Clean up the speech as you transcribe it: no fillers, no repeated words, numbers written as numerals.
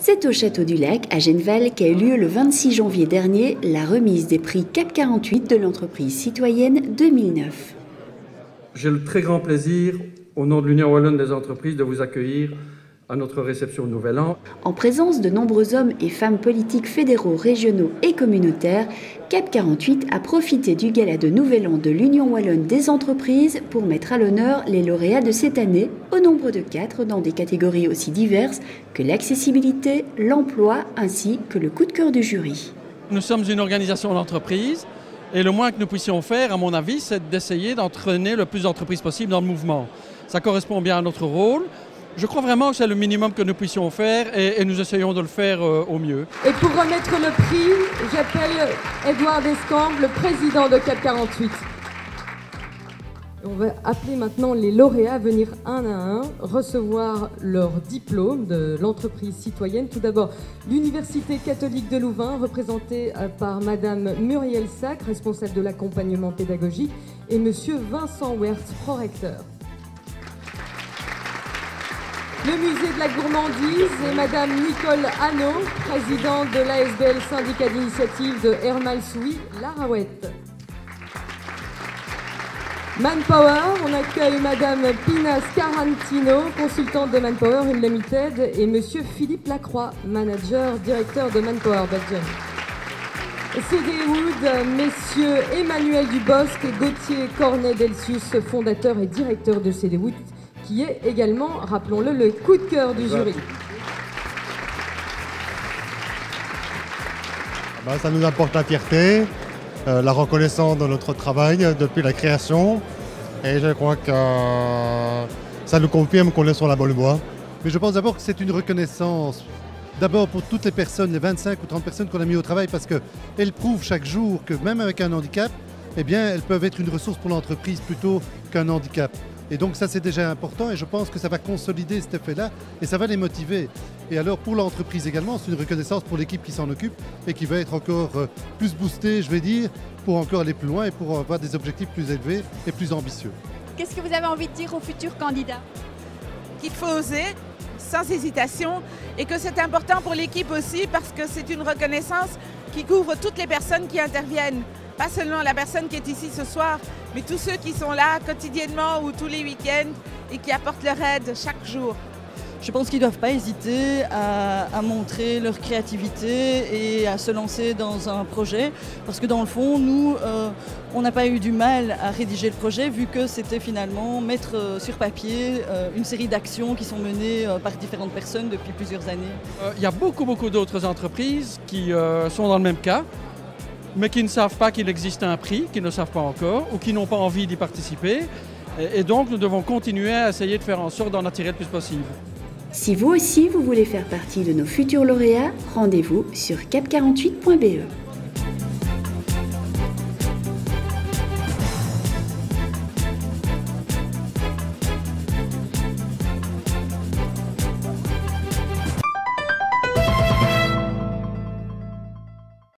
C'est au Château du Lac, à Genneval, qu'a eu lieu le 26 janvier dernier la remise des prix CAP 48 de l'entreprise citoyenne 2009. J'ai le très grand plaisir, au nom de l'Union wallonne des entreprises, de vous accueillir à notre réception de Nouvel An. En présence de nombreux hommes et femmes politiques fédéraux, régionaux et communautaires, CAP 48 a profité du gala de Nouvel An de l'Union wallonne des entreprises pour mettre à l'honneur les lauréats de cette année, au nombre de 4 dans des catégories aussi diverses que l'accessibilité, l'emploi ainsi que le coup de cœur du jury. Nous sommes une organisation d'entreprise et le moins que nous puissions faire, à mon avis, c'est d'essayer d'entraîner le plus d'entreprises possible dans le mouvement. Ça correspond bien à notre rôle. Je crois vraiment que c'est le minimum que nous puissions faire et nous essayons de le faire au mieux. Et pour remettre le prix, j'appelle Edouard Descamps, le président de CAP 48. On va appeler maintenant les lauréats à venir un à un recevoir leur diplôme de l'entreprise citoyenne. Tout d'abord, l'Université catholique de Louvain, représentée par Madame Muriel Sac, responsable de l'accompagnement pédagogique, et Monsieur Vincent Wertz, prorecteur. Le musée de la gourmandise et Madame Nicole Hanot, présidente de l'ASBL syndicat d'initiative de Hermal-Souy, Larawette. Manpower, on accueille Madame Pina Scarantino, consultante de Manpower Unlimited, et Monsieur Philippe Lacroix, manager, directeur de Manpower Belgium. CD Wood, Messieurs Emmanuel Dubosc et Gauthier Cornet-Delcius, fondateur et directeur de CD Wood, qui est également, rappelons-le, le coup de cœur du jury. Ça nous apporte la fierté, la reconnaissance de notre travail depuis la création. Et je crois que ça nous confirme qu'on est sur la bonne voie. Mais je pense d'abord que c'est une reconnaissance, d'abord pour toutes les personnes, les 25 ou 30 personnes qu'on a mis au travail, parce qu'elles prouvent chaque jour que même avec un handicap, eh bien, elles peuvent être une ressource pour l'entreprise plutôt qu'un handicap. Et donc ça c'est déjà important et je pense que ça va consolider cet effet-là et ça va les motiver. Et alors pour l'entreprise également, c'est une reconnaissance pour l'équipe qui s'en occupe et qui va être encore plus boostée, je vais dire, pour encore aller plus loin et pour avoir des objectifs plus élevés et plus ambitieux. Qu'est-ce que vous avez envie de dire aux futurs candidats? Qu'il faut oser, sans hésitation, et que c'est important pour l'équipe aussi parce que c'est une reconnaissance qui couvre toutes les personnes qui interviennent. Pas seulement la personne qui est ici ce soir, mais tous ceux qui sont là quotidiennement ou tous les week-ends et qui apportent leur aide chaque jour. Je pense qu'ils ne doivent pas hésiter à montrer leur créativité et à se lancer dans un projet. Parce que dans le fond, nous, on n'a pas eu du mal à rédiger le projet vu que c'était finalement mettre sur papier une série d'actions qui sont menées par différentes personnes depuis plusieurs années. Il y a beaucoup d'autres entreprises qui sont dans le même cas, mais qui ne savent pas qu'il existe un prix, qui ne savent pas encore, ou qui n'ont pas envie d'y participer. Et donc, nous devons continuer à essayer de faire en sorte d'en attirer le plus possible. Si vous aussi, vous voulez faire partie de nos futurs lauréats, rendez-vous sur cap48.be.